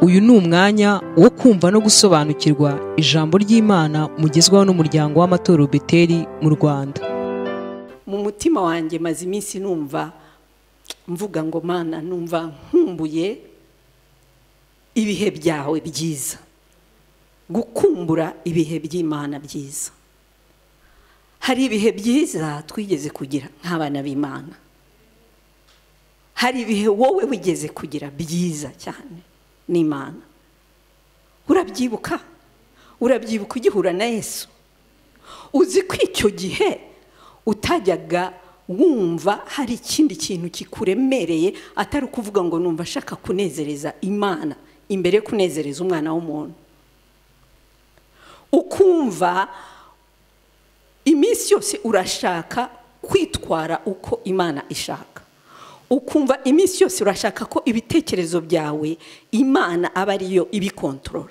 Uyu ni umwanya wo kumva no gusobanukirwa ijambo ry'Imana mugezwaho n'umuryango w'amatorero Beteli mu Rwanda. Mu mutima wanjye maze iminsi numva mvuga ngo Mana, numva nkumbuye ibihe byawe byiza, gukumbura ibihe by'Imana byiza. Hari ibihe byiza twigeze kugira nk'abana b'Imana, hari ibihe wowe wigeze kugira byiza cyane n'Imana. Urabyibuka ugihura na Yesu? Uzi ko icyo gihe utajyaga wumva hari ikindi kintu kikuremereye atari ukuvuga ngo numva ashaka kunezereza Imana imbere yo kunezereza umwana w'umuntu. Ukumva iminsi yose urashaka kwitwara uko Imana ishaka. Ukumva iminsi yose urashaka ko ibitekerezo byawe Imana aba ariyo ibikontorora.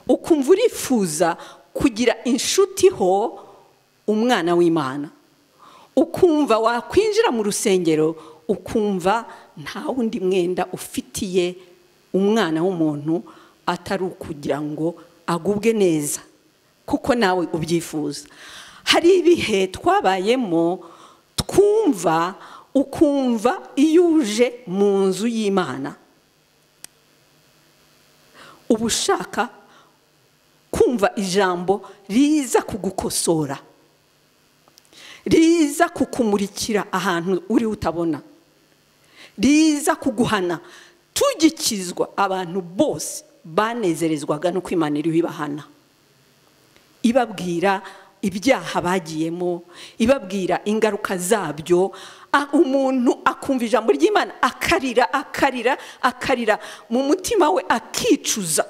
Ukumva urifuza kugira inshuti ho umwana w'Imana. Ukumva wakwinjira mu rusengero ukumva nta wundi mwenda ufitiye umwana w'umuntu atari ukugira ngo agubwe neza kuko nawe ubyifuza. Hari ibihe twabayemo twumva, ukumva iyo uje mu nzu y'Imana uba ushaka kumva ijambo riza kugukosora, riza kukumurikira ahantu uri utabona, riza kuguhana. Tugikizwa abantu bose banezerezwaga no Imana iriho ibahana, ibabwira ibyaha bagiyemo, ibabwira ingaruka zabyo. Umuntu akumva ijambo ry'Imana akarira mu mutima we akicuza.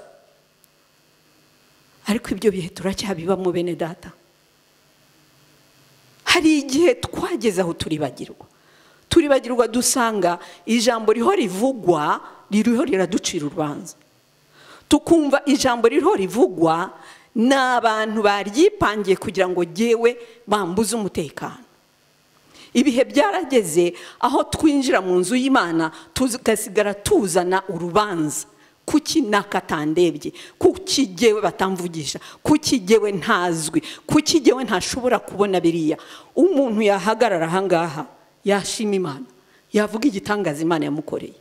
Ariko ibyo bihe turacyabibamo bene data. Hari igihe twageze aho turibagirwa dusanga ijambo riho rivugwa ririho riraducira urubanza. Tukumva ijambo riho rivugwa n'abantu baryipangiye kugira ngo jyewe bambuze umutekano. Ibihe byarageze aho twinjira mu nzu y'Imana tugasigara tuzana urubanza. Kuki nakatandebye? Kuki jyewe batamvugisha? Kuki jyewe ntazwi? Kuki jyewe ntashobora kubona biriya? Umuntu yahagarara ahangaha yashima Imana, yavuga igitangaza Imana yamukoreye.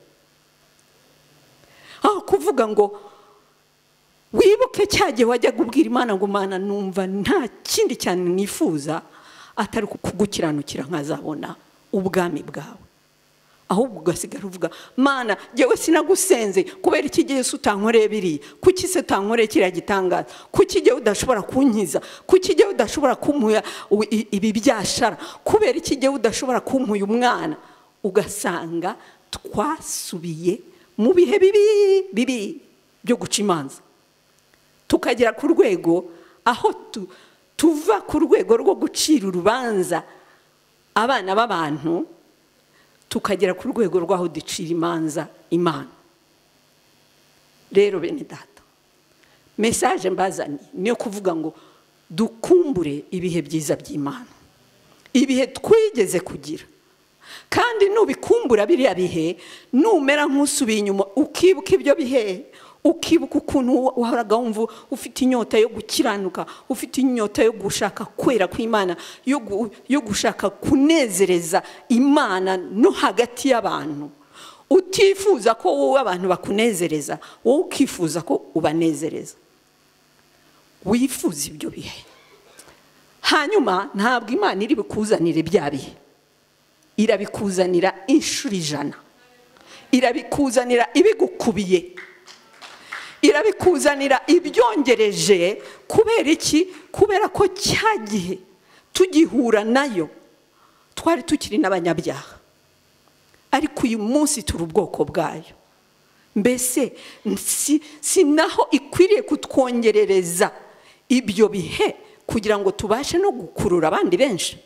Aho kuvuga ngo wibuke cyagihe wajya kubwira Imana ngo Mana, numva nta kindi cyane nifuza atari kugukiranukira nkazabona ubwami bwawe. Ahubwo ugasigara uvuga Mana, jyewe sinagusenze kubera iki gihe utankoreye biriya? Kuki se utankoreye kiriya gitangaza? Kuki jyewe udashobora kunkiza? Kuki jyewe udashobora kumuya ibi byashara? Kubera iki jyewe udashobora kumuya umwana? Ugasanga twasubiye mu bihe bibi byo guca imanza, tukagera ku rwego aho tuva ku rwego rwo gucira urubanza abana b'abantu tukagera ku rwego rw'aho ducira imanza Imana. Rero bene data, message mbazaniye niyo kuvuga ngo dukumbure ibihe byiza by'Imana, ibihe twigeze kugira. Kandi nubikumbura biriya bihe, numera nk'usubiye inyuma ukibuka ibyo bihe, ukibuka ukuntu wahoraga wumva ufite inyota yo gukiranuka, ufite inyota yo gushaka kwera kw'Imana, yo gushaka kunezereza Imana no hagati y'abantu. Utifuza ko wowe abantu bakunezereza, wowe ukifuza ko ubanezereza. Wifuza ibyo bihe, hanyuma ntabwo Imana iri bikuzanire bya bihe, irabikuzanira inshuro 100, irabikuzanira ibigukubiye, irabikuzanira ibyongereje. Kubera iki? Kubera ko cyagihe tugihura nayo twari tukiri n'abanyabyaha, ariko uyu munsi turi ubwoko bwayo. Mbese si naho ikwiriye kutwongerereza ibyo bihe kugira ngo tubashe no gukurura abandi benshi?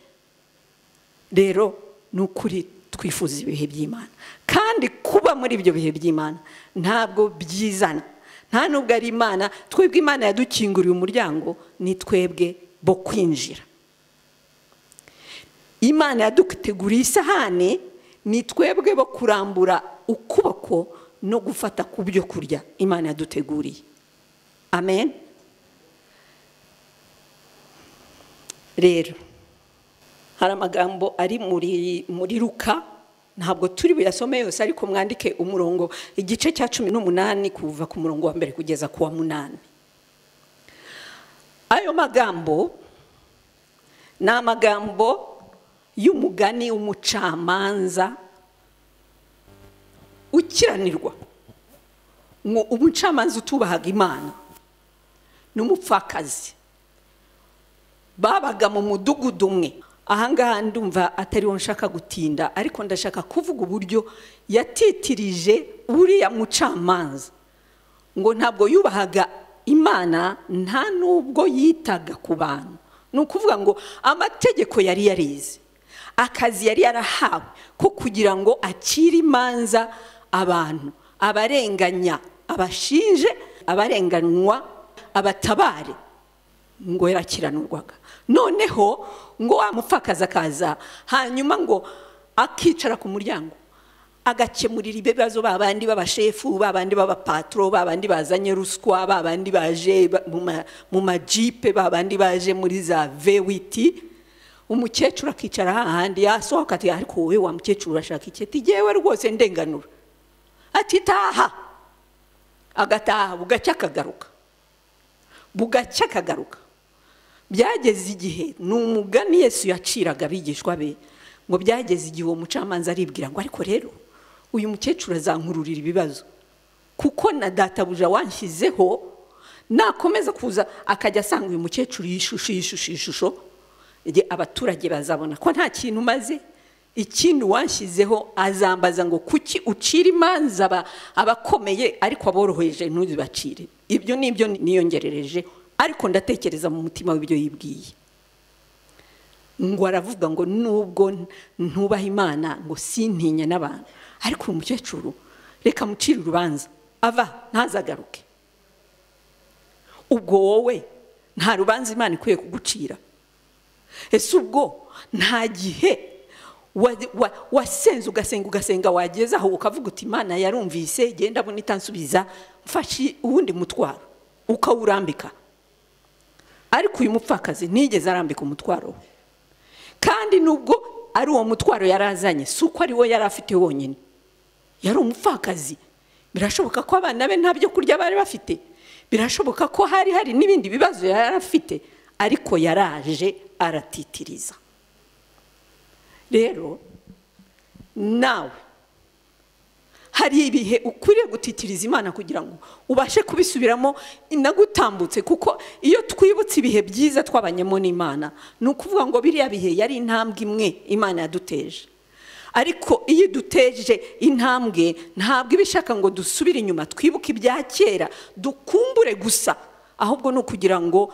Rero nukuri twifuza ibihe by'Imana, kandi kuba muri ibyo bihe by'Imana ntabwo byizana. Nta nubwo ari Imana, twebwe Imana yadukinguriye umuryango, ni twebwe bo kwinjira. Imana yaduteguriye isahani, ni twebwe bo kurambura ukuboko no gufata ku byo kurya Imana yaduteguriye. Amen. Rero hari amagambo ari muri Luka, ntabwo turi buyasome yose, ariko mwandike umurongo igice cya 18 kuva ku murongo wa mbere kugeza ku wa 8. Ayo magambo ni amagambo y'umugani w'umucamanza ukiranirwa. Umucamanza utubahaga Imana n'umupfakazi babaga mu mudugudu umwe. Ahangaha ndumva atariho nshaka gutinda, ariko ndashaka kuvuga uburyo yatitirije uriya mucamanza ngo ntabwo yubahaga Imana, nta nubwo yitaga ku bantu. Ni ukuvuga ngo amategeko yari yarize, akazi yari yarahawe ko kugira ngo acire imanza abantu, abarenganya abashinje, abarenganywa abatabare, ngo yarakiranurwaga. Noneho ngo wa mupfakazi akaza, hanyuma ngo akicara ku muryango agakemurira ibibazo babandi b'abashefu, babandi b'abapatro, babandi bazanye ruswa, babandi baje mu majipe, babandi baje muri za V8. Umukecuru akicara hahandi yasohoka ati ariko wowe wa mukecuru urashaka iki? Ati jewe rwose ndenganura. Ati taha. Agataha bugacya akagaruka, bugacya akagaruka. Byageze igihe, ni umugani Yesu yaciraga abigishwa be, ngo byageze igihe uwo mucamanza aribwira ngo ariko rero uyu mukecuru azankururira ibibazo, kuko na databuja wanshyizeho, nakomeza kuza akajya asanga uyu mukecuru yishusho, abaturage bazabona ko nta kintu maze. Ikindi wanshyizeho azambaza ngo kuki ucira imanza abakomeye ariko aboroheje ntuzibacire. Ibyo nibyo niyongerereje, ariko ndatekereza mu mutima w'ibyo yibwiye. Ngo aravuga ngo nubwo ntubaha Imana, ngo sintinye n'abantu, ariko umukecuru reka mucire urubanza ava ntazagaruke. Ubwo wowe nta rubanza Imana ikwiye kugucira? Ese ubwo nta gihe wasenze ugasenga wageza aho ukavuga uti Imana yarumvise, genda abona itansubiza, mfashi uwundi mutwaro ukawurambika? Ariko uyu mupfakazi nigeze arambika umutwaro, kandi nubwo ari uwo mutwaro yarazanye, suko ari wo yari afite wonyine, yari umupfakazi. Birashoboka ko abana be nta byo kurya bari bafite, birashoboka ko hari n'ibindi bibazo yari afite, ariko yaraje aratitiriza. Rero nawe hari ibihe ukwiriye gutitiriza Imana kugira ngo ubashe kubisubiramo inagutambutse, kuko iyo twibutse ibihe byiza twabanyemo n'Imana, ni ukuvuga ngo biriya bihe yari intambwe imwe Imana yaduteje. Ariko iyo duteje intambwe, ntabwo ibishaka ngo dusubire inyuma twibuke ibya kera dukumbure gusa, ahubwo no kugira ngo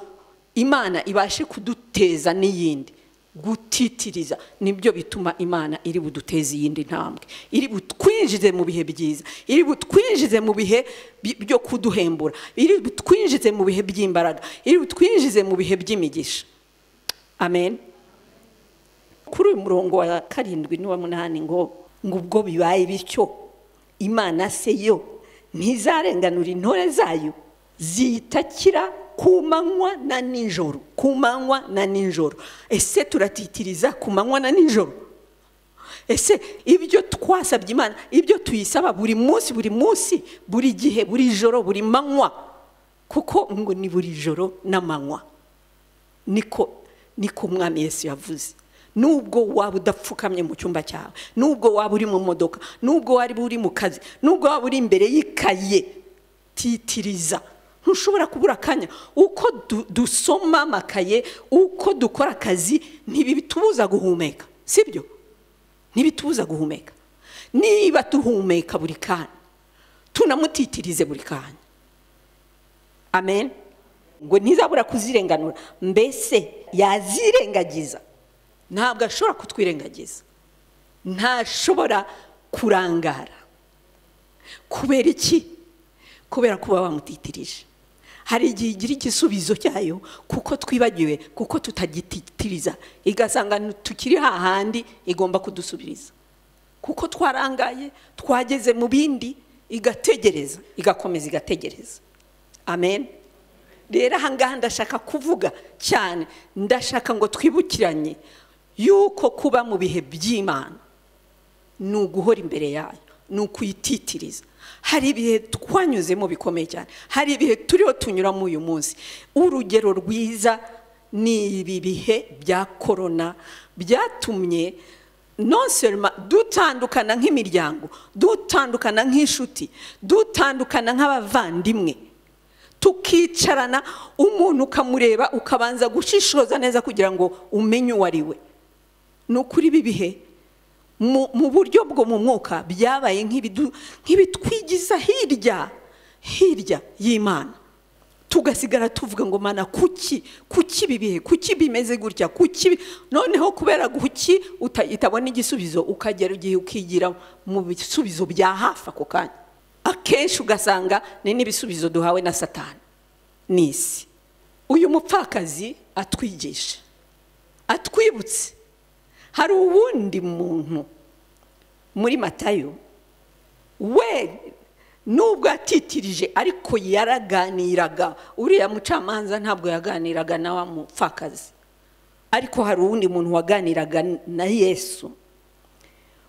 Imana ibashe kuduteza n'iyindi. Gutitiriza nibyo bituma Imana iri buduteze iyindi ntambwe, iri butwinjize mu bihe byiza, iri butwinjize mu bihe byo kuduhembura, iri butwinjize mu bihe by'imbaraga, iri butwinjize mu bihe by'imigisha. Amen. Kuri uyu murongo wa 7 n'uwa 8 ngo ubwo bibaye bityo, Imana se yo ntizarenganura intore zayo zitakira ku manywa na nijoro, ku manywa na nijoro? Ese turatitiriza ku manywa na nijoro? Ese ibyo twasabye Imana, ibyo tuyisaba buri munsi, buri gihe, buri joro, buri manywa, kuko ngo ni buri joro n'amanywa, niko Umwami Yesu yavuze. Nubwo waba udapfukamye mu cyumba cyawe, nubwo waba uri mu modoka, nubwo waba uri mu kazi, nubwo waba uri imbere y'ikaye, titiriza. Ntushobora kubura akanya. Uko dusoma amakaye, uko dukora akazi, ntibitubuza guhumeka, sibyo? Ntibitubuza guhumeka. Niba tuhumeka buri kanya, tunamutitirize buri kanya. Amen. Ngo ntizabura kuzirenganura. Mbese yazirengagiza? Ntabwo ashobora kutwirengagiza, ntashobora kurangara. Kubera iki? Kubera kuba wamutitirije. Hari igihe igira igisubizo cyayo, kuko twibagiwe, kuko tutagititiriza, igasanga tukiri hahandi igomba kudusubiriza, kuko twarangaye, twageze mu bindi, igategereza, igakomeza igategereza. Amen. Rero ahangaha ndashaka kuvuga cyane, ndashaka ngo twibukiranye yuko kuba mu bihe by'Imana ni uguhora imbere yayo, ni ukuyititiriza. Hari ibihe twanyuzemo bikomeye cyane, hari ibihe turiho tunyuramo uyu munsi. Urugero rwiza ni ibi bihe bya korona byatumye non seulement dutandukana nk'imiryango, dutandukana nk'inshuti, dutandukana nk'abavandimwe, tukicarana, umuntu ukamureba ukabanza gushishoza neza kugira ngo umenye uwo ari we. Ni ukuri ibi bihe mu buryo bwo mu mwuka byabaye nk'ibitwigiza hirya y'Imana, tugasigara tuvuga ngo Mana, kuki ibi bihe, kuki bimeze gutya, kuki noneho kubera guki utabona igisubizo, ukagera igihe ukigira mu bisubizo bya hafi ako kanya. Akenshi ugasanga ni n'ibisubizo duhawe na Satani n'isi. Uyu mupfakazi atwigisha, atwibutse hari uwundi muntu muri Matayo, we nubwo atitirije ariko yaraganiraga. Uriya mucamanza ntabwo yaganiraga na wa mupfakazi, ariko hari uwundi muntu waganiraga na Yesu.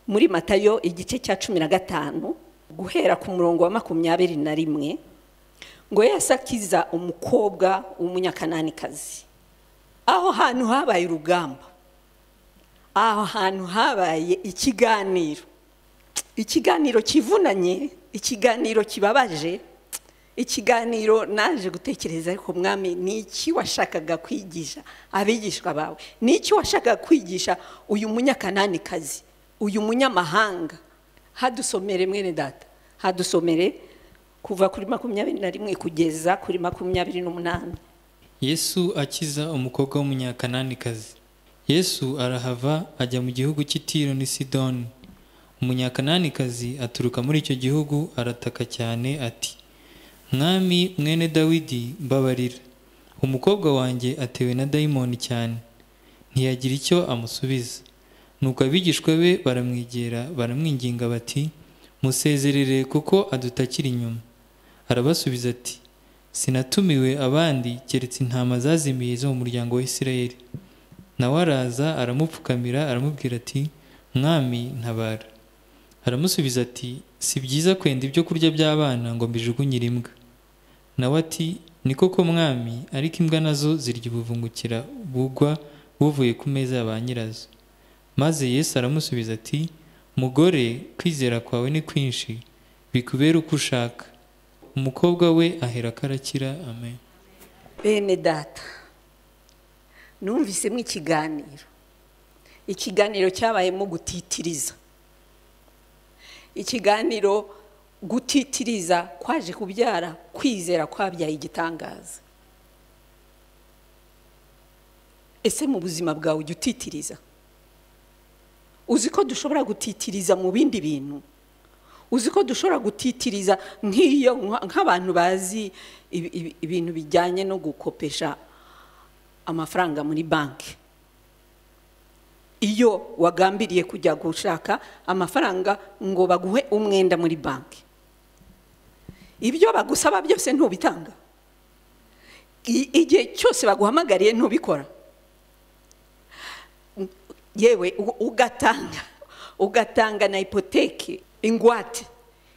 Muri Matayo igice cya 15 guhera ku murongo wa 21, ngo Yesu akiza umukobwa w'umunyakananikazi. Aho hantu habaye urugamba, aho hantu habaye ikiganiro kivunanye, ikiganiro kibabaje, ikiganiro naje gutekereza, ariko Mwami, ni iki washakaga kwigisha abigishwa bawe? Ni iki washakaga kwigisha uyu munyakananikazi, uyu munyamahanga? Hadusomere mwene data, hadusomere kuva kuri 21 kugeza kuri 28. Yesu akiza umukobwa w'umunyakananikazi. Yesu arahava ajya mu gihugu cy'Itiro ni Sidoni. Umunyakananikazi aturuka muri icyo gihugu arataka cyane ati, Mwami mwene Dawidi, mbabarira, umukobwa wanjye atewe na dayimoni cyane. Ntiyagira icyo amusubiza. Nuko abigishwa be baramwegera baramwinginga bati, musezerere kuko adutakira inyuma. Arabasubiza ati, sinatumiwe abandi keretse intama zazimiye zo mu muryango wa Isirayeli. Nawe araza aramupfukamira aramubwira ati, Mwami ntabara. Aramusubiza ati, si byiza kwenda ibyo kurya by'abana ngo mbijugunyire imbwa. Nawe ati, ni koko Mwami, ariko imbwa nazo zirya ubuvungukira bugwa buvuye ku meza ya ba nyirazo. Maze Yesu aramusubiza ati, mugore, kwizera kwawe ni kwinshi, bikubera uko ushaka. Umukobwa we ahera karakira. Amen. Bene data, numvisemo ikiganiro cyabayemo gutitiriza. Ikiganiro gutitiriza kwaje kubyara kwizera kwabyaye igitangaza. Ese mu buzima bwawe ujya utitiriza? Uzi ko dushobora gutitiriza mu bindi bintu? Uzi ko dushobora gutitiriza nk'abantu bazi ibintu bijyanye no gukopesha amafaranga muri banki? Iyo wagambiriye kujya gushaka amafaranga ngo baguhe umwenda muri banki, ibyo bagusaba byose ntubitanga. Igihe cyose baguhamagariye ntubikora. Yewe ugatanga na hypothèque, ingwate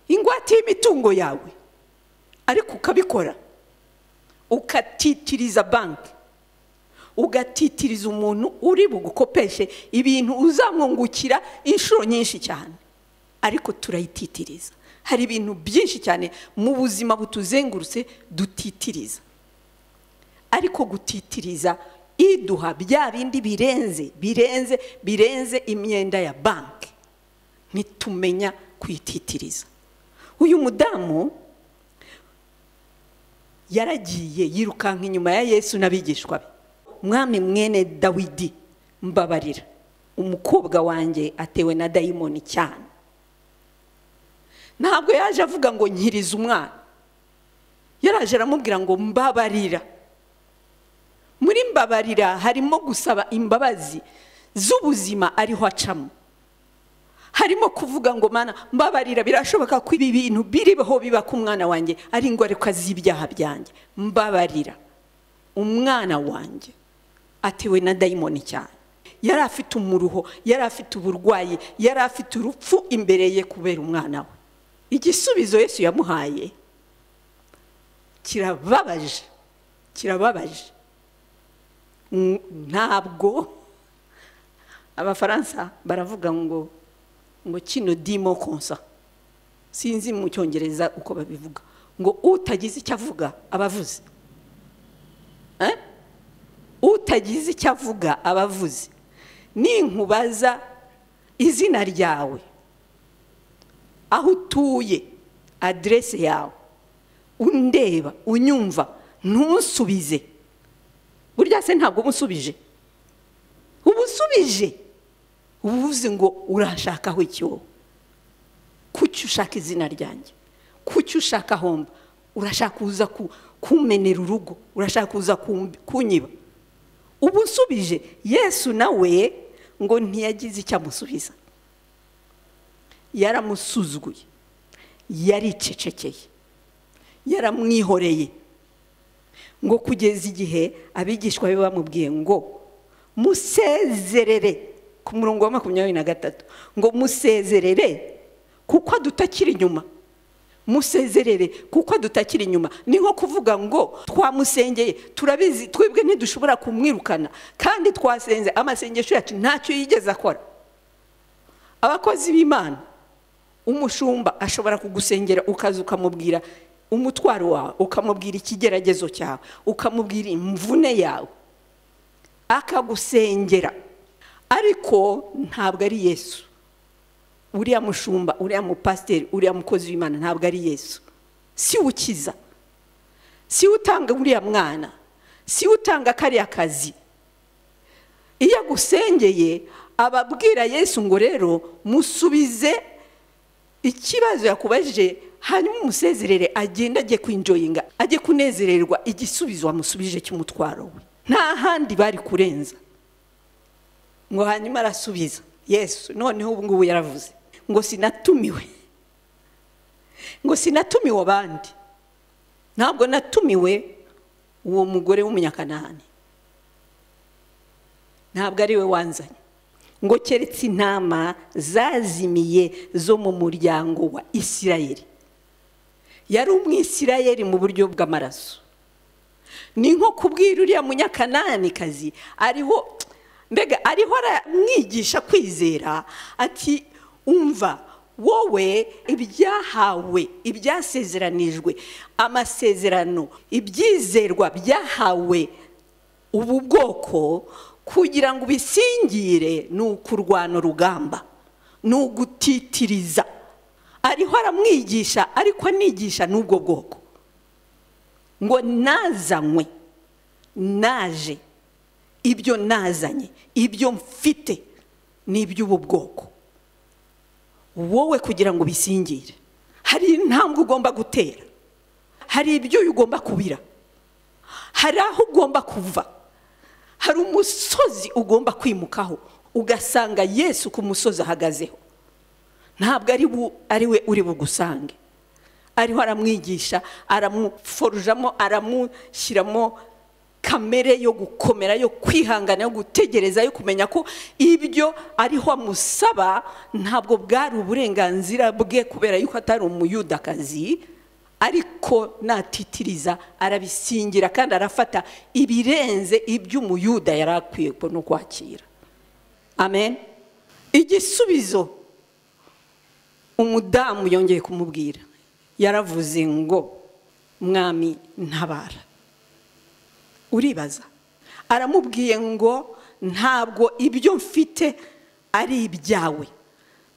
y'imitungo yawe, ariko ukabikora. Ukatitiriza banki, ugatitiriza umuntu uri bugukopeshe ibintu uzamwungukira inshuro nyinshi cyane, ariko turayititiriza. Hari ibintu byinshi cyane mu buzima butuzengurutse dutitiriza, ariko gutitiriza iduha bya bindi birenze imyenda ya banki, nitumenya kwititiriza. Uyu mudamu yaragiye yirukanka inyuma ya Yesu n'abigishwa be. Mwami mwene Dawidi, mbabarira, umukobwa wanjye atewe na dayimoni cyane. Ntabwo yaje avuga ngo nkiriza umwana, yaraje aramubwira ngo mbabarira. Muri mbabarira harimo gusaba imbabazi z'ubuzima ariho acamo, harimo kuvuga ngo mana mbabarira, birashoboka ko ibi bintu biriho biba ku mwana wanjye ari ingaruka z'ibyaha byanjye, mbabarira. Umwana wanjye atewe na dayimoni cyane, yari afite umuruho, yari afite uburwayi, yari afite urupfu imbere ye kubera umwana we. Igisubizo Yesu yamuhaye kirababaje, kirababaje. Ntabwo Abafaransa baravuga ngo kino dimo konsa, sinzi mu Cyongereza uko babivuga, ngo utagize icyo avuga abavuze. Utagize icyo avuga abavuze. Ninkubaza izina ryawe, aho utuye, adresse yawe, undeba, unyumva, ntusubize, burya se ntabwo umusubije? Ubusubije, ubuvuze ngo urashakaho icyo. Kuki ushaka izina ryanjye? Kuki ushaka homba? Urashaka kuza kumenera urugo? Urashaka kuza kunyiba? Ubusubije. Yesu nawe ngo ntiyagize icyo amusubiza, yaramusuzuguye, yaricecekeye, yaramwihoreye, ngo kugeza igihe abigishwa be bamubwiye ngo musezerere, ku murongo wa 23, ngo musezerere kuko adutakira inyuma. Musezerere kuko adutakira inyuma. Ni nko kuvuga ngo twamusengeye, turabizi twebwe ntidushobora kumwirukana, kandi twasenze amasengesho yacu ntacyo yigeze akora. Abakozi b'Imana, umushumba ashobora kugusengera ukaza ukamubwira umutwaro wawe, ukamubwira ikigeragezo cyawe, ukamubwira imvune yawe, akagusengera. Ariko ntabwo ari Yesu. Uriya mushumba, uriya mupasiteri, uriya mukozi w'Imana ntabwo ari Yesu. Si ukiza, si utanga uriya mwana, si utanga kariya kazi. Iyo agusengeye ababwira Yesu ngo rero musubize ikibazo yakubajije, hanyuma umusezerere, agenda ajye kwinjoyinga, ajye kunezererwa igisubizo wamusubije cy'umutwaro we. Nta handi bari kurenza. Ngo hanyuma arasubiza. Yesu noneho ubu ngubu yaravuze ngo sinatumiwe, ngo sinatumiwe abandi, ntabwo natumiwe uwo mugore w'umunyakanani, ntabwo ari we wanzanye, ngo keretse intama zazimiye zo mu muryango wa Isirayeli. Yari umwisirayeli mu buryo bw'amaraso. Ni nko kubwira uriya munyakanani kazi ariho, mbega ariho aramwigisha kwizera, ati umva wowe ibyahawe, ibyasezeranijwe, amasezerano, ibyizerwa byahawe ubu bwoko kugira ngo bisingire, ni ukurwana urugamba, ni ugutitiriza. Ariho aramwigisha, ariko anigisha n'ubwo bwoko ngo nazanywe, naje, ibyo nazanye, ibyo mfite ni iby'ubu bwoko. Wowe kugira ngo bisingire, hari intambwe ugomba gutera, hari ibyo ugomba kubira, hari aho ugomba kuva, hari umusozi ugomba kwimukaho, ugasanga Yesu ku musozi ahagazeho. Ntabwo ari we uri bugusange. Ariho aramwigisha, aramuforujamo, aramushyiramo kamere yo gukomera, yo kwihangana, yo gutegereza, yo kumenya ko ibyo ariho amusaba ntabwo bwari uburenganzira bwe kubera yuko atari umuyudakazi, ariko natitiriza arabisingira kandi arafata ibirenze iby'umuyuda yari akwiye no kwakira. Amen. Igisubizo umudamu yongeye kumubwira, yaravuze ngo mwami ntabara. Uribaza, aramubwiye ngo ntabwo ibyo mfite ari ibyawe,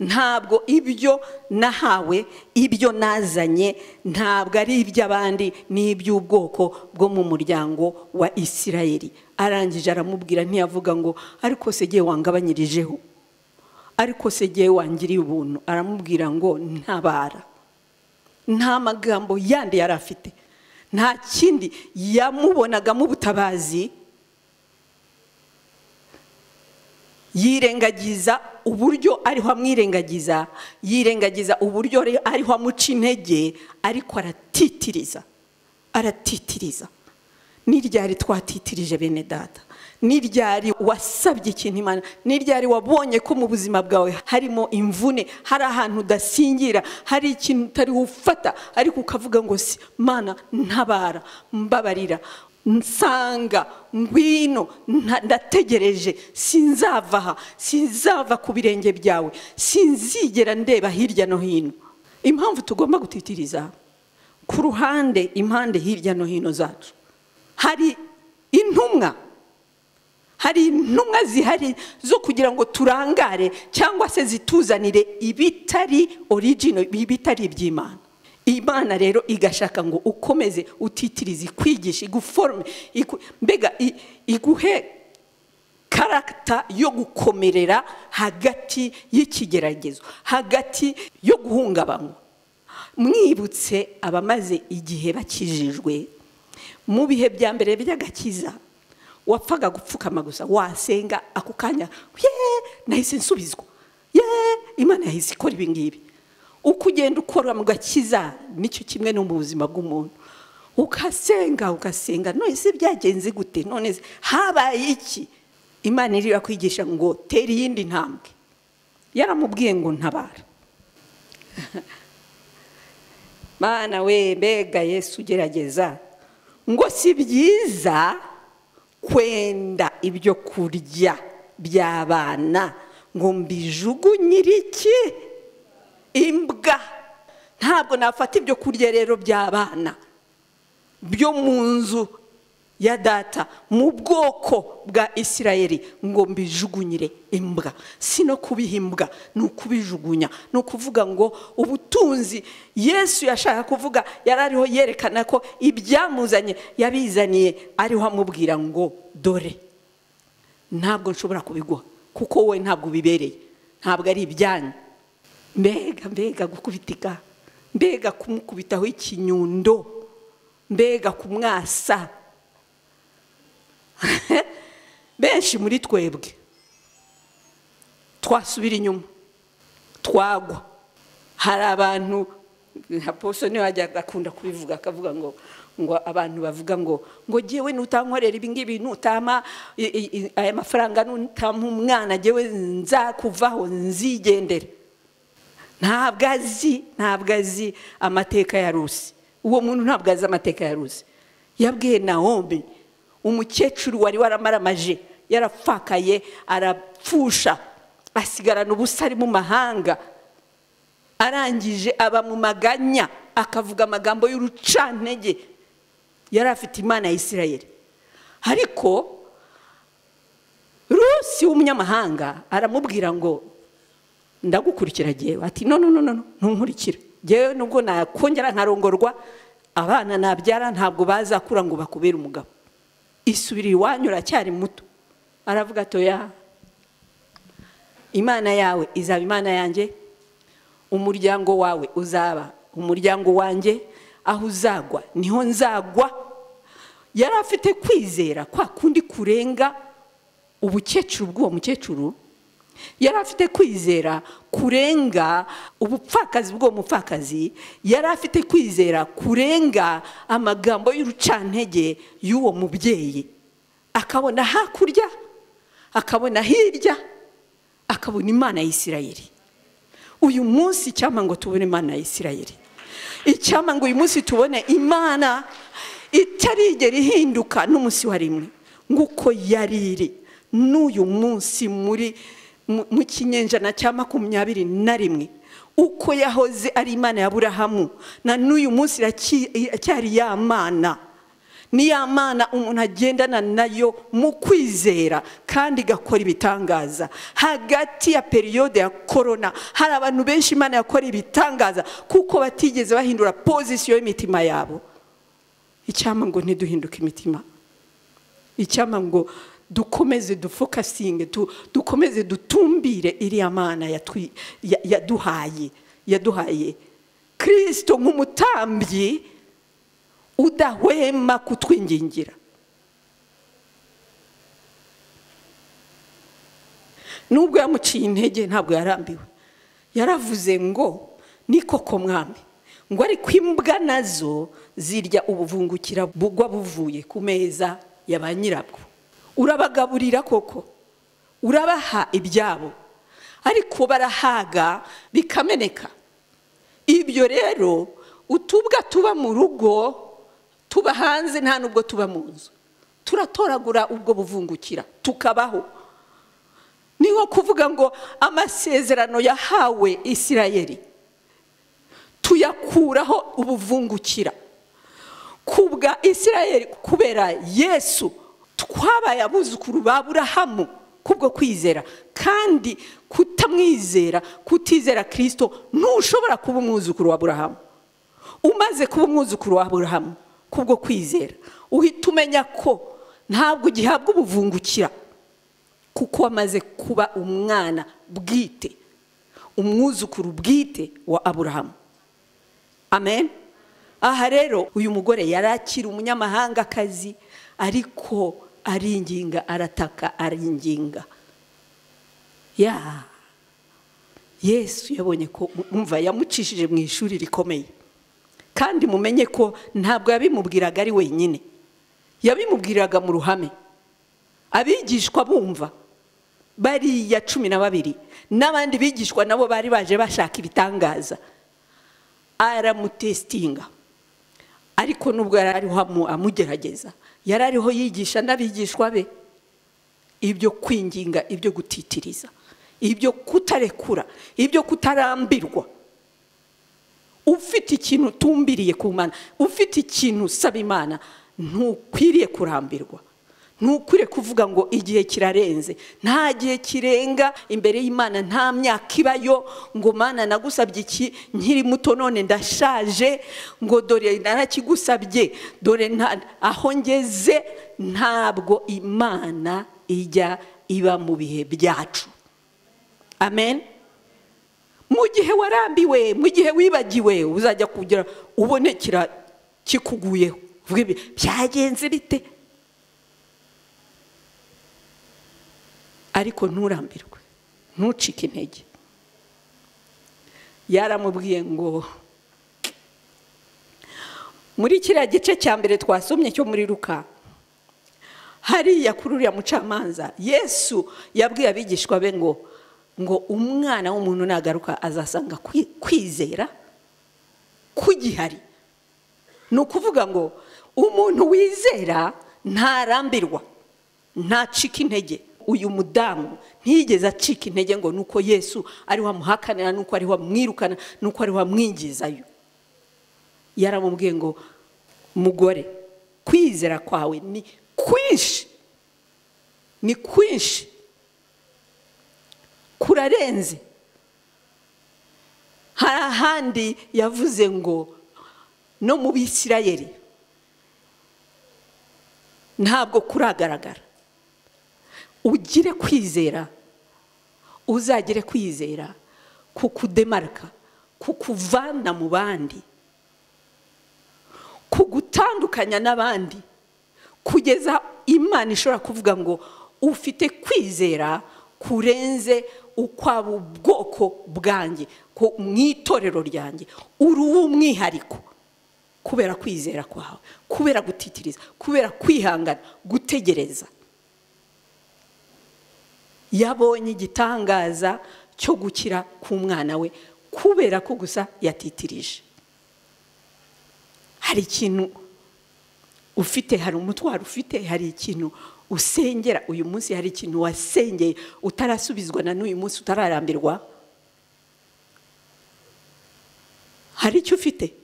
ntabwo ibyo nahawe, ibyo nazanye ntabwo ari iby'abandi, ni iby'ubwoko bwo mu muryango wa Isirayeli. Arangije aramubwira, ntiyavuga ngo ariko se giye wangabanyirijeho, ariko se giye wangiriye ubuntu. Aramubwira ngo ntabara. Nta magambo yandi yari afite, nta kindi yamubonagamo ubutabazi. yirengagiza uburyo ariho amwirengagiza, yirengagiza uburyo ariho amuca intege, ariko aratitiriza. Ni ryari twatitirije bene data? Ni ryari wasabye ikintu Imana? Ni ryari wabonye ko mu buzima bwawe harimo imvune, hari ahantu udasingira, hari ikintu utari ufata, ariko ukavuga ngo si Mana ntabara, mbabarira, nsanga, ngwino, ndategereje, sinzava ku birenge byawe, sinzigera ndeba hirya no hino. Impamvu tugomba gutitiriza ku ruhande, impande hirya no hino zacu, hari intumwa zihari zo kugira ngo turangare cyangwa se zituzanire ibitari original, ibitari iby'Imana. Imana rero igashaka ngo ukomeze utitirize, ikwigisha, iguforme, mbega iguhe karakta yo gukomerera hagati y'ikigeragezo, hagati yo guhungabanywa. Mwibutse abamaze igihe bakijijwe, mu bihe bya mbere by'agakiza wapfaga gupfukama gusa, wasenga ako kanya nahise nsubizwa, Imana yahise ikora ibi ngibi. Uko ugenda ukora mu gakiza nicyo kimwe no mu buzima bw'umuntu, ugasenga none se byagenze gute, none habaye iki? Imana iri kwigisha ngo tera iyindi ntambwe. Yaramubwiye ngo ntabara. Mana we, mbega Yesu ugerageza ngo si byiza kwenda ibyo kurya by'abana ngo mbijugunyire iki? Imbwa. Ntabwo nafata ibyo kurya rero by'abana byo mu nzu ya data, mu bwoko bwa Isirayeli, ngo mbijugunyire imbwa. Sino kubiha imbwa, ni ukubijugunya. Ni ukuvuga ngo ubutunzi Yesu yashaka kuvuga, yarariho yerekana ko ibyamuzanye yabizaniye, ariho amubwira ngo dore ntabwo nshobora kubiguha kuko wowe ntabwo bibereye, ntabwo ari ibyanyu. Mbega gukubitika, mbega kumukubitaho ikinyundo, mbega kumwasa. Benshi muri twebwe twasubira inyuma, twagwa. Hari abantu, Apostle niwe wajyaga akunda kubivuga, akavuga ngo abantu bavuga ngo jewe nutankorera ibi ngibi, nutama aya mafaranga, nutama umwana, jewe nzakuvaho, nzigendera. Ntabwo azi amateka ya Rusi. Uwo muntu ntabwo azi amateka ya Rusi. Yabwiye Naomi, umukecuru wari waramaramaje, yarapfakaye, arapfusha, asigarana ubusa, ari mu mahanga, arangije aba mu maganya, akavuga amagambo y'urucantege. Yari afite Imana ya Isirayeli, ariko Rusi w'umunyamahanga aramubwira ngo ndagukurikira jewe. Ati no ntunkurikira jewe, nubwo nakongera nkarongorwa, abana nabyara ntabwo bazakura ngo bakubere umugabo. Isubira iwanyu, uracyari muto. Aravuga atoya, Imana yawe izaba Imana yanjye, umuryango wawe uzaba umuryango wanjye, aho uzagwa niho nzagwa. Yari afite kwizera kwa kundi kurenga ubukecuru bw'uwo mukecuru. Yari afite kwizera kurenga ubupfakazi bw'uwo mupfakazi. Yari afite kwizera kurenga amagambo y'urucantege y'uwo mubyeyi. Akabona hakurya, akabona hirya, akabona Imana ya Isirayeli. Uyu munsi cyama ngo tubone Imana ya Isirayeli. Icyama ngo uyu munsi tubone Imana itarigera ihinduka n'umunsi wa rimwe, nguko yariri n'uyu munsi mu kinyenjana cya 21, uko yahoze ari Imana ya Aburahamu, na n'uyu munsi iracyari ya Mana. Ni ya Mana umuntu agendana nayo mu kwizera kandi gakora ibitangaza. Hagati ya periode ya corona hari abantu benshi Imana yakora ibitangaza kuko batigeze bahindura position y'imitima yabo. Icyama ngo ntiduhinduke imitima, icyama ngo dukomeze dufokasinge, dukomeze dutumbire iriya Mana yaduhaye Kristo nk'umutambyi udahwema kutwingingira. nubwo yamuciye intege ntabwo yarambiwe. Yaravuze ngo ni koko mwami, ngo ariko imbwa nazo zirya ubuvungukira bugwa buvuye ku meza ya ba nyirabwo. Urabagaburira koko, urabaha ibyabo, ariko barahaga bikameneka. Ibyo rero utubwa tuba mu rugo, tuba hanze, nta nubwo tuba mu nzu, turatoragura ubwo buvungukira tukabaho. Ni nko kuvuga ngo amasezerano yahawe Isirayeli tuyakuraho ubuvungukira. Kubwa Isirayeli, kubera Yesu twabaye abuzukuru ba Aburahamu kubwo kwizera. Kandi kutamwizera, kutizera Kristo, ntushobora kuba umwuzukuru wa Aburahamu. Umaze kuba umwuzukuru wa Aburahamu kubwo kwizera, uhita umenya ko ntabwo gihabwa ubuvungukira, kuko wamaze kuba umwana bwite, umwuzukuru bwite wa Aburahamu. Amen. Aha rero uyu mugore yarakira umunyamahangakazi, ariko aringinga, arataka, aringinga. Yesu yabonye ko umva yamucishije mu ishuri rikomeye. Kandi mumenye ko ntabwo yabimubwiraga ari wenyine, yabimubwiraga mu ruhame. Abigishwa bumva bariya 12 n'abandi bigishwa nabo bari baje bashaka ibitangaza. Aramutestinga, ariko nubwo yarariho amugerageza, yarariho yigisha n'abigishwa be ibyo kwinginga, ibyo gutitiriza, ibyo kutarekura, ibyo kutarambirwa. Ufite ikintu tumbiriye ku Mana, ufite ikintu usaba Imana, ntukwiriye kurambirwa. Ntukwiriye kuvuga ngo igihe kirarenze. Nta gihe kirenga imbere y'Imana, nta myaka ibayo ngo Mana nagusabye iki nkiri muto none ndashaje, ngo dore narakigusabye, dore aho ngeze. Ntabwo Imana ijya iba mu bihe byacu. Amen. Mu gihe warambiwe, mu gihe wibagiwe, uzajya kugira ubone kikuguyeho, uvuge byagenze bite. Ariko nturambirwe, ntucike intege. Yaramubwiye ngo muri kiriya gice cya mbere twasomye cyo muri Luka, hariya kuri uriya mucamanza, Yesu yabwiye abigishwa be ngo umwana w'umuntu nagaruka azasanga kwizera kugihari. Ni ukuvuga ngo umuntu wizera ntarambirwa, ntacika intege. Uyu mudamu ntiyigeze acika intege ngo nuko Yesu ari wamuhakanira, nuko ari wamwirukana, nuko ari wamwingizayo. Yaramubwiye ngo mugore, kwizera kwawe ni kwinshi, ni kwinshi, kurarenze. Hari ahandi yavuze ngo no mu Bisirayeli ntabwo kuragaragara. Ugire kwizera, uzagire kwizera kukudemarka, kukuvana mu bandi, kugutandukanya n'abandi, kugeza Imana ishobora kuvuga ngo ufite kwizera kurenze ukwabo ubwoko bwanjye, ko mwitorero ryanjye uri umwihariko, kubera kwizera kwawe, kubera gutitiriza, kubera kwihangana, gutegereza. Yabonye igitangaza cyo gukira ku mwana we kubera ko gusa yatitirije. Hari ikintu ufite, hari umutwaro ufite, hari ikintu usengera uyu munsi, hari ikintu wasengeye utarasubizwa na n'uyu munsi, utararambirwa. Hari icyo ufite,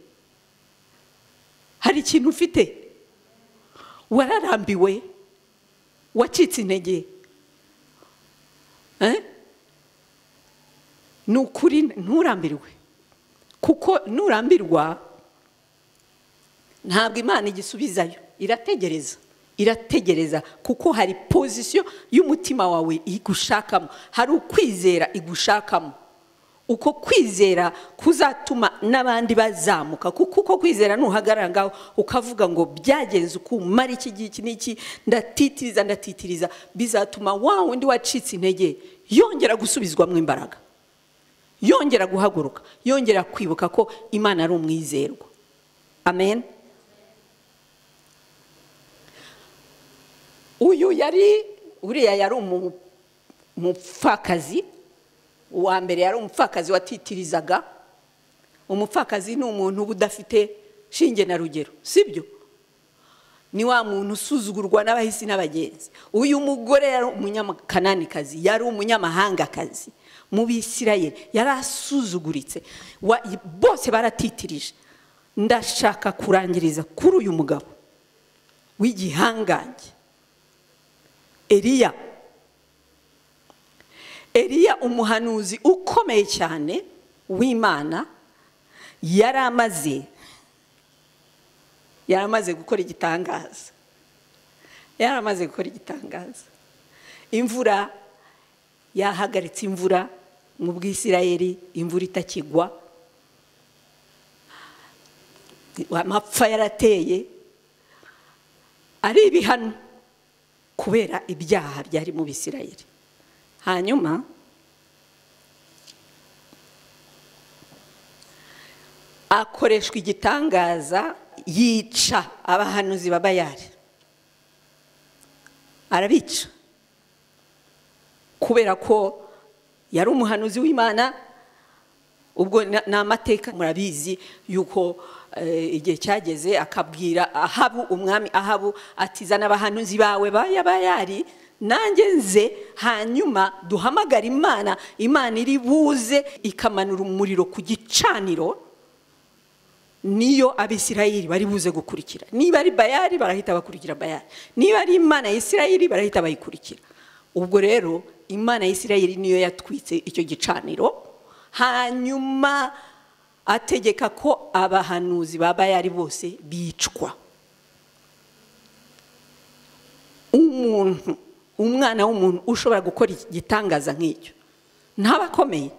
hari ikintu ufite wararambiwe, wacitse intege. Nukuri nturambirwe, kuko nurambirwa ntabwo Imana igisubizayo. Irategereza kuko hari position y'umutima wawe igushakamo, hari ukwizera igushakamo. Uko kwizera kuzatuma n'abandi bazamuka, kuko uko kwizera nuhagarara ngaho ukavuga ngo byagenze ukumara iki giki n'iki, ndatitiriza, bizatuma wa wundi wacitse intege yongera gusubizwamo imbaraga, yongera guhaguruka, yongera kwibuka ko Imana ari umwizerwa. Amen. uriya yari umupfakazi. Uwa mbere yari umupfakazi watitirizaga. Umupfakazi ni umuntu uba udafite shinge na rugero, sibyo? Ni wa muntu usuzugurwa n'abahisi n'abagenzi. Uyu mugore yari umunyakananikazi, yari umunyamahangakazi mu Bisirayeli, yari asuzuguritse, bose baratitirije. Ndashaka kurangiriza kuri uyu mugabo w'igihangange, Eliya, umuhanuzi ukomeye cyane w'Imana. Yari amaze gukora igitangaza. Imvura yahagaritse, imvura mu Bwisirayeli, imvura itakigwa, amapfa yarateye, ari ibihano kubera ibyaha byari mu Bisirayeli. Hanyuma akoreshwa igitangaza, yica abahanuzi ba Bayali, arabica kubera ko yari umuhanuzi w'Imana. Ubwo n'amateka murabizi yuko igihe cyageze akabwira Ahabu, umwami Ahabu, ati zana abahanuzi bawe Bayali nanjye nze, hanyuma duhamagara Imana iri buze ikamanura umuriro ku gicaniro, niyo Abisirayeli bari buze gukurikira. Niba ari Bayali barahita bakurikira Bayali, niba ari Imana ya Isirayeli barahita bayikurikira. Ubwo rero Imana ya Isirayeli niyo yatwitse icyo gicaniro, hanyuma ategeka ko abahanuzi ba Bayali bose bicwa. Umwana w'umuntu ushobora gukora igitangaza nk'icyo ntabakomeye.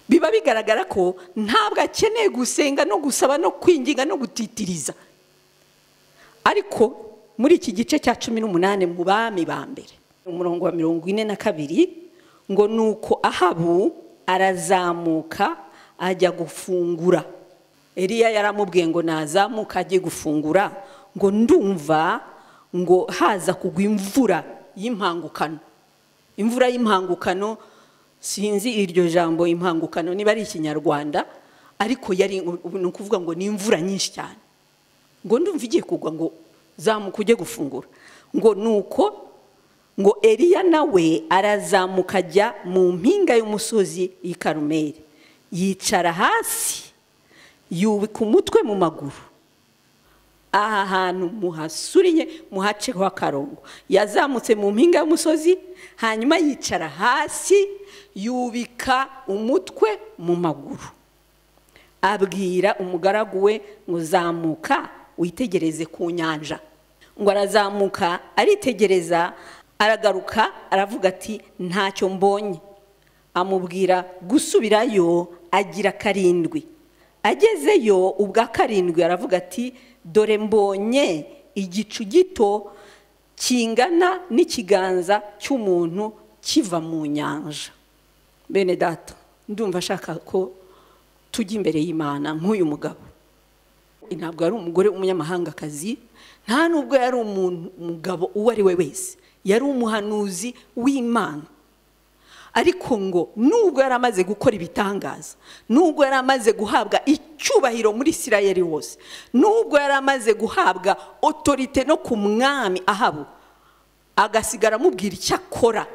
Biba bigaragara ko ntabwo akeneye gusenga no gusaba no kwinginga no gutitiriza. Ariko muri iki gice cya 18 mu Bami ba mbere, umurongo wa 42, ngo nuko Ahabu arazamuka ajya gufungura. Eliya yaramubwiye ngo nazamuka ajye gufungura, ngo ndumva ngo haza kugwa imvura y'impangukano. Imvura y'impangukano, sinzi iryo jambo impangukano niba ari Ikinyarwanda, ariko yari ukuvuga ngo ni imvura nyinshi cyane. Ngo ndumva igiye kugwa, ngo zamuka ujye gufungura. Ngo nuko ngo Eliya nawe arazamuka ajya mu mpinga y'umusozi y'i Karumeli, yicara hasi, yubika umutwe mu maguru. Aha hantu muhasuriye muhaceho akarongo. Yazamutse mu mpinga y'umusozi, hanyuma yicara hasi, yubika umutwe mu maguru. Abwira umugaragu we ngo zamuka witegereze ku nyanja. Ngo arazamuka aritegereza, aragaruka aravuga ati ntacyo mbonye. Amubwira gusubirayo agira 7. Agezeyo ubwa 7 aravuga ati dore mbonye igicu gito kingana n'ikiganza cy'umuntu kiva mu nyanja. Bene data, ndumva shaka ko tujya imbere y'Imana nk'uyu mugabo. Ntabwo ari umugore w'umunyamahangakazi, nta nubwo yari umugabo uwo ari we wese, yari umuhanuzi w'Imana. Ariko ngo nubwo yari amaze gukora ibitangaza, nubwo yari amaze guhabwa icyubahiro muri Isirayeli wose, nubwo yari amaze guhabwa autorite no ku mwami Ahabu, agasigara amubwira icyo akora,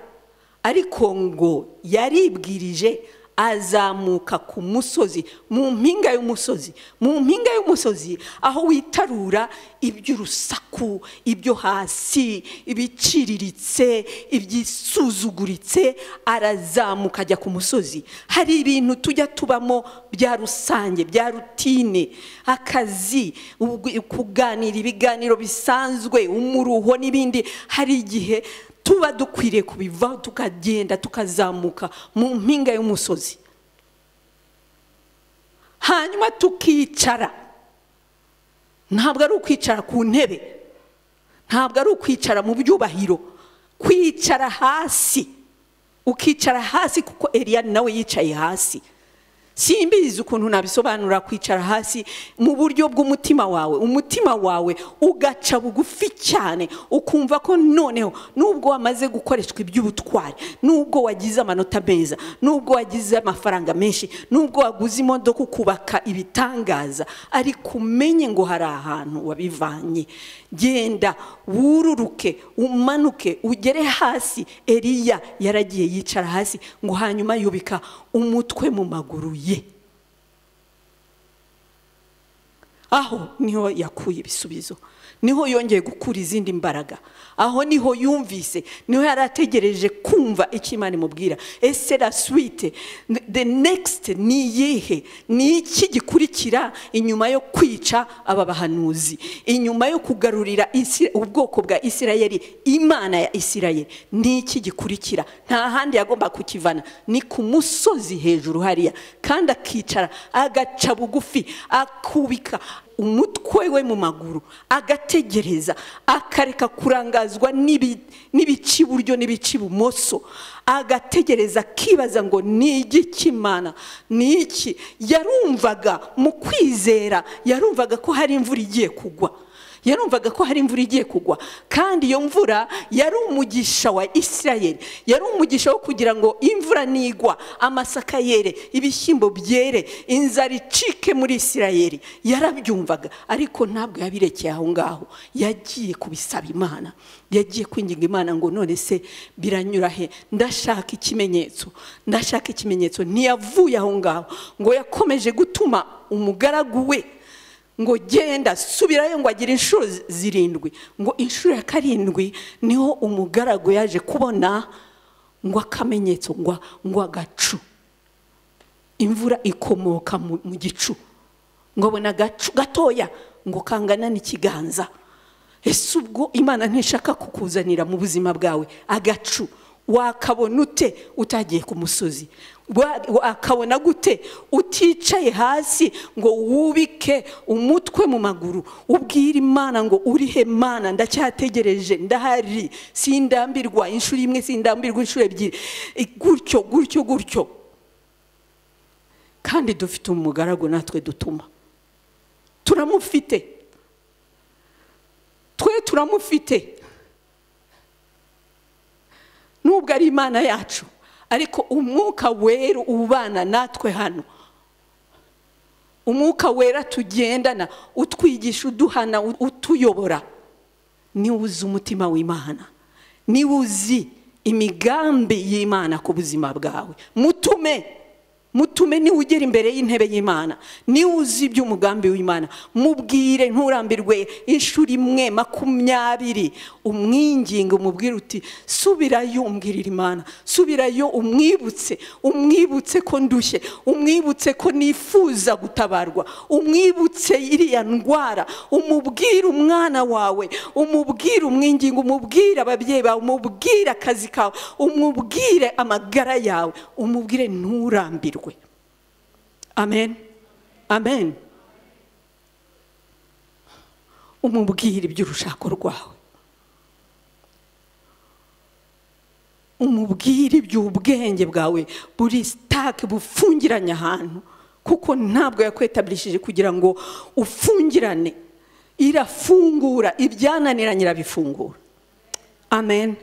ariko ngo yaribwirije azamuka ku musozi, mu mpinga y'umusozi, aho witarura iby'urusaku, ibyo hasi, ibiciriritse, ibyisuzuguritse. Arazamuka ajya ku musozi. Hari ibintu tujya tubamo bya rusange, bya rutine, akazi, kuganira ibiganiro bisanzwe, umuruho n'ibindi. Hari igihe tuba dukwiriye kubivaho tukagenda tukazamuka mu mpinga y'umusozi, hanyuma tukicara. Ntabwo ari ukwicara ku ntebe, ntabwo ari ukwicara mu byubahiro, kwicara hasi, ukicara hasi, kuko Eliya nawe yicaye hasi. Simbizi ukuntu nabisobanura kwicara hasi mu buryo bw'umutima wawe. Umutima wawe ugaca bugufi cyane, ukumva ko noneho nubwo wamaze gukoreshwa iby'ubutwari, nubwo wagize amanota meza, nubwo wagize amafaranga menshi, nubwo waguze imodoka ukubaka ibitangaza, ariko umenye ngo hari ahantu wabivanye. Genda wururuke, umanuke, ugere hasi. Eliya yaragiye yicara hasi ngo hanyuma yubika umutwe mu maguru ye. Aho niho yakuye ibisubizo, niho yongeye gukura izindi mbaraga, aho niho yumvise, niho yarategereje kumva icyo Imana imubwira. Ese la suite, the next ni iyihe? Ni iki gikurikira inyuma yo kwica aba bahanuzi, inyuma yo kugarurira ubwoko bwa Isirayeli, Imana ya Isirayeli? Ni iki gikurikira? Nta handi yagomba kukivana, ni ku musozi hejuru hariya, kandi akicara agaca bugufi, akubika umutwe we mu maguru, agategereza, akareka kurangazwa n'ibici iburyo n'ibici ibumoso, agategereza, akibaza ngo ni iki Imana, ni iki? Yarumvaga mu kwizera, yarumvaga ko hari imvura igiye kugwa, yarumvaga ko hari imvura igiye kugwa, kandi iyo mvura yari umugisha wa Isirayeli, yari umugisha wo kugira ngo imvura nigwa amasaka yere, ibishyimbo byere, inzara icike muri Isirayeli. Yarabyumvaga, ariko ntabwo yabirekeye aho ngaho, yagiye kubisaba Imana, yagiye kwinginga Imana ngo none se biranyura he? Ndashaka ikimenyetso, ndashaka ikimenyetso. Ntiyavuye aho ngaho, ngo yakomeje gutuma umugaragu we ngo genda subirayo, ngo agire inshuro 7. Ngo inshuro ya 7 niho umugaragu yaje kubona ngo akamenyetso, ngo agacu, imvura ikomoka mu gicu, ngo abona agacu gatoya ngo kangana n'ikiganza. Ese ubwo Imana ntishaka kukuzanira mu buzima bwawe agacu? Wakabona ute utagiye ku musozi? Wakabona gute uticaye hasi ngo wubike umutwe mu maguru, ubwira Imana ngo uri he Mana, ndacyategereje, ndahari, sindambirwa inshuro imwe, sindambirwa inshuro 2, gutyo gutyo gutyo. Kandi dufite umugaragu natwe dutuma, turamufite, twe turamufite, nubwo ari Imana yacu, ariko umwuka wera ubana natwe hano, umwuka wera tugendana, utwigisha, uduhana, utuyobora. Ni uzi umutima w'Imana, ni uzi imigambi y'Imana ku buzima bwawe. Mutume ni ugera imbere y'intebe y'Imana, ni uzi iby'umugambi w'Imana. Mubwire, nturambirwe inshuro 1, 20, umwinginga, umubwire uti subirayo, umbwirira Imana, subirayo, umwibutse ko ndushye, umwibutse ko nifuza gutabarwa, umwibutse iriya ndwara, umubwire umwana wawe, umubwire umwinginga, umubwire ababyeyi bawe, umubwire akazi kawe, umubwire amagara yawe, umubwire nturambirwe. Amen, amen. Umubwire iby'urushako rwawe, umubwire iby'ubwenge bwawe buri stake bufungiranye ahantu, kuko ntabwo yakwetablishije kugira ngo ufungirane. Irafungura, ibyananiranye irabifungura. Amen.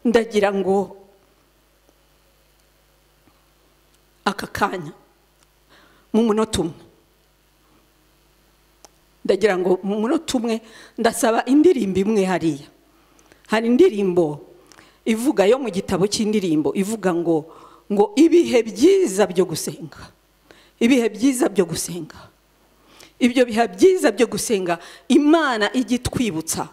Ndagira ngo aka kanya mu munota umwe, ndagira ngo mu munota umwe ndasaba indirimbo imwe hariya. Hari indirimbo ivuga yo mu gitabo cy'indirimbo ivuga ngo ibihe byiza byo gusenga, ibihe byiza byo gusenga. Ibyo bihe byiza byo gusenga Imana igitwibutsa.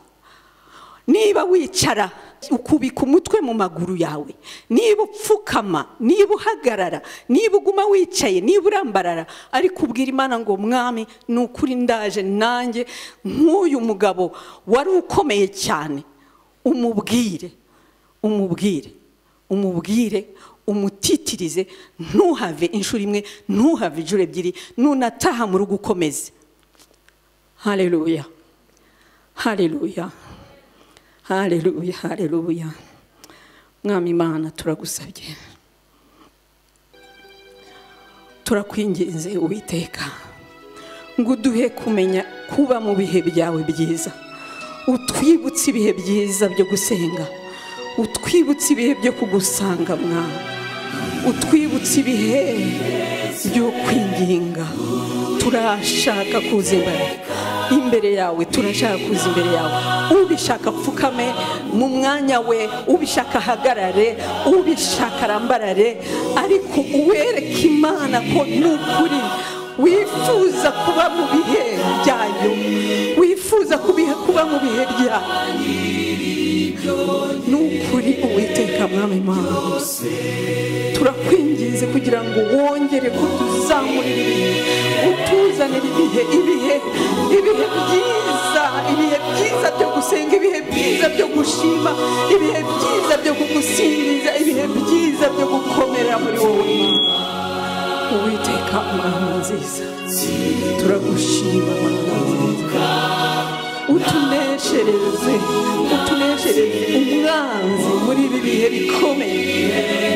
Niba wicara ukubika umutwe mu maguru yawe, niba upfukama, niba uhagarara, niba uguma wicaye, niba urambarara, ariko ubwira Imana ngo Mwami, nukuri ndaje nanjye nk'uyu mugabo wari ukomeye cyane. Umubwire, umutitirize, ntuhave inshuro 1, ntuhave inshuro 2, nunataha mu rugo ukomeze. Haleluya, haleluya, haleluya, haleluya. mwami Imana turagusabye, turakwinginze Uwiteka ngo uduhe kumenya kuba mu bihe byawe byiza, utwibutse ibihe byiza byo gusenga, utwibutse ibihe byo kugusanga mwana, utwibutse ibihe byo kwinginga. Turashaka kuza imbere yawe, turashaka kuza imbere yawe. Ubishaka apfukame mu mwanya we, ubishaka ahagarare, ubishaka arambarare, ariko uwereke Imana ko n'ukuri wifuza kuba mu bihe byayo, wifuza kuba mu bihe byayo. N'ukuri Uwiteka mwami Imana, turakwinginze kugira ngo wongere kutuzamurira ibihe, utuzanire ibihe byiza byo gusenga, ibihe byiza byo gushima, ibihe byiza byo kugusingiza, ibihe byiza byo gukomera muri wowe Uwiteka Mana nziza. Turagushima Mana nziza, utuneshereze umwanzi muri ibi bihe bikomeye,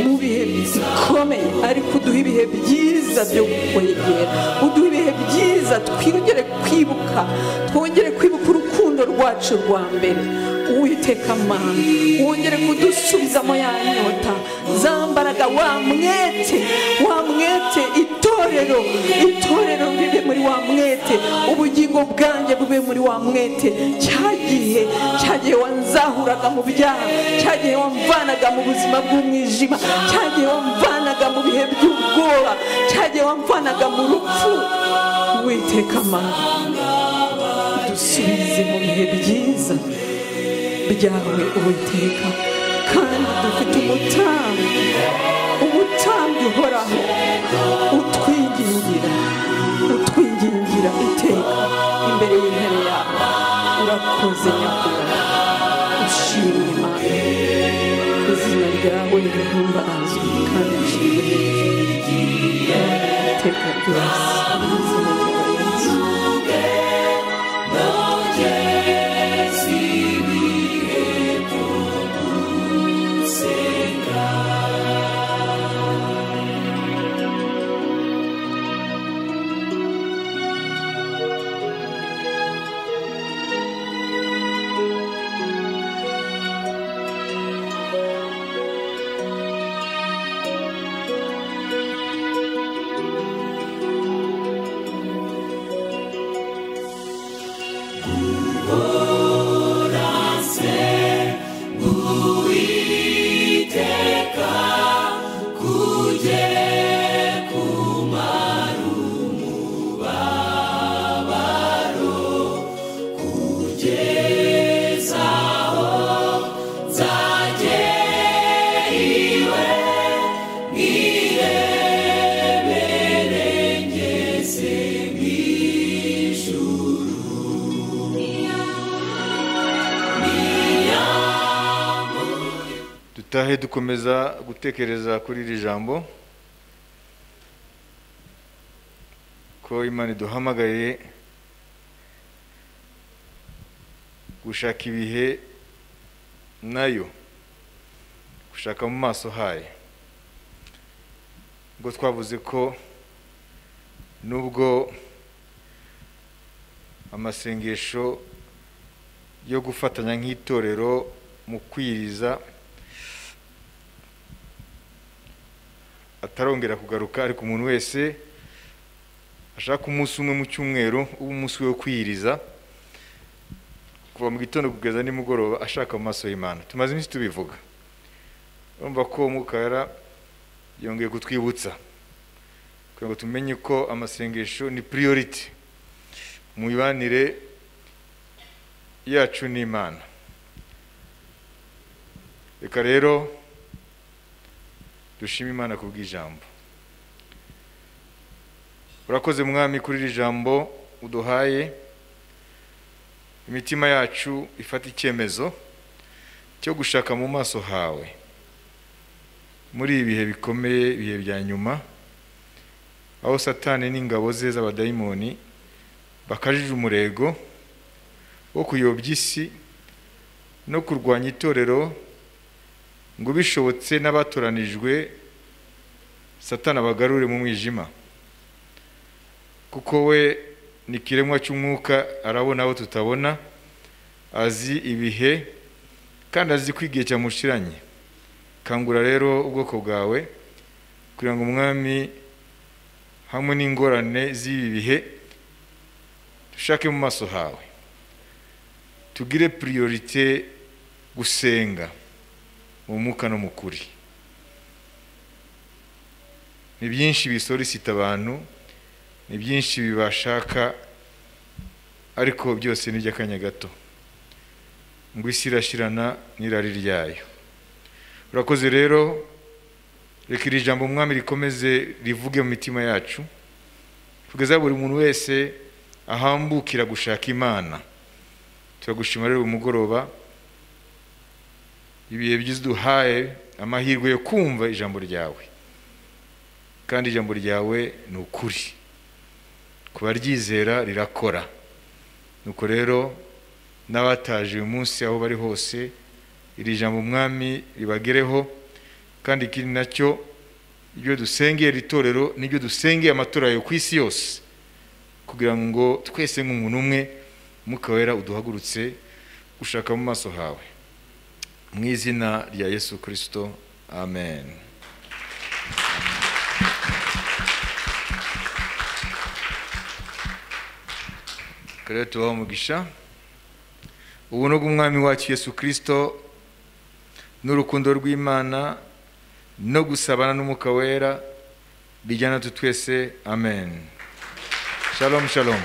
mu bihe bikomeye, ariko uduhe ibihe byiza byo kwegera, uduhe ibihe byiza twongere kwibuka urukundo rwacu rwa mbere. Uwiteka Mana, wongere kudusubizamo ya nyota, zambaraga wa mwete, itorero ribe muri wa mwete, ubugingo bwanjye bube muri wa mwete. Cyagihe wanzahuraga mu byaha, cyagihe wamvanaga mu buzima bw'umwijima, cyagihe wamvanaga mu bihe by'ubwoba, cyagihe wamvanaga mu rupfu. Uwiteka Mana, dusubize mu bihe byiza byawe Uwiteka, kandi dufite umutambyi uhoraho utwingingira iteka imbere y'intebe yawe. Urakoze nyakubahwa, ushimwe Imana, izina ryawe rihimbazwe kandi rishimwe iteka ryose. Izina rya Yesu. Dutahe dukomeza gutekereza kuri iri jambo ko Imana iduhamagaye gushaka ibihe nayo, gushaka mu maso hayo. Ubwo twavuze ko nubwo amasengesho yo gufatanya nk'itorero mu kwiriza atarongera kugaruka, ariko umuntu wese ashaka umunsi umwe mu cyumweru uba umunsi wo kwiriza kuva mu gitondo kugeza nimugoroba, ashaka mu maso y'Imana. Tumaze iminsi tubivuga, urumva ko Mukara yongeye kutwibutsa kugira ngo tumenye ko amasengesho ni priority mu mibanire yacu n'Imana. Reka rero dushime Imana kubw'ijambo. Urakoze Mwami kuri iri jambo uduhaye, imitima yacu ifata icyemezo cyo gushaka mu maso hawe muri ibihe bikomeye, ibihe bya nyuma, aho Satani n'ingabo ze z'abadayimoni bakajije umurego wo kuyobya isi no kurwanya itorero ngo bishobotse n'abatoranijwe Satani abagarure mu mwijima, kuko we ni ikiremwa cy'umwuka, arabona abo tutabona, azi ibihe kandi azi ko igihe cyamushiranye. Kangura rero ubwoko bwawe kugira ngo umwami hamwe n'ingorane z'ibi bihe dushake mu maso hawe, tugire priorite gusenga mu mwuka no mu kuri. Ni byinshi bisorisita abantu, ni byinshi bibashaka, ariko byose ni by'akanya gato, ngo isi irashirana n'irari ryayo. Urakoze rero, reka iri jambo umwami rikomeze rivuge mu mitima yacu, kugeza buri muntu wese ahambukira gushaka Imana. Turagushima rero umugoroba, ibihe byiza duhaye amahirwe yo kumva ijambo ryawe, kandi ijambo ryawe ni ukuri, kubaryizera rirakora. Nuko rero n'abataje uyu munsi aho bari hose, iri jambo umwami ribagereho, kandi ikindi nacyo ibyo dusengeye itorero n'ibyo dusengeye amatorero ku isi yose, kugira ngo twese nk'umuntu umwe Mwuka Wera uduhagurutse gushaka mu maso hawe, mu izina rya Yesu Kristo, amen. Kare tubaho umugisha, ubuntu bw'umwami wacu Yesu Kristo n'urukundo rw'Imana no gusabana n'Umwuka Wera bijyana twese, amen. Shalom shalom.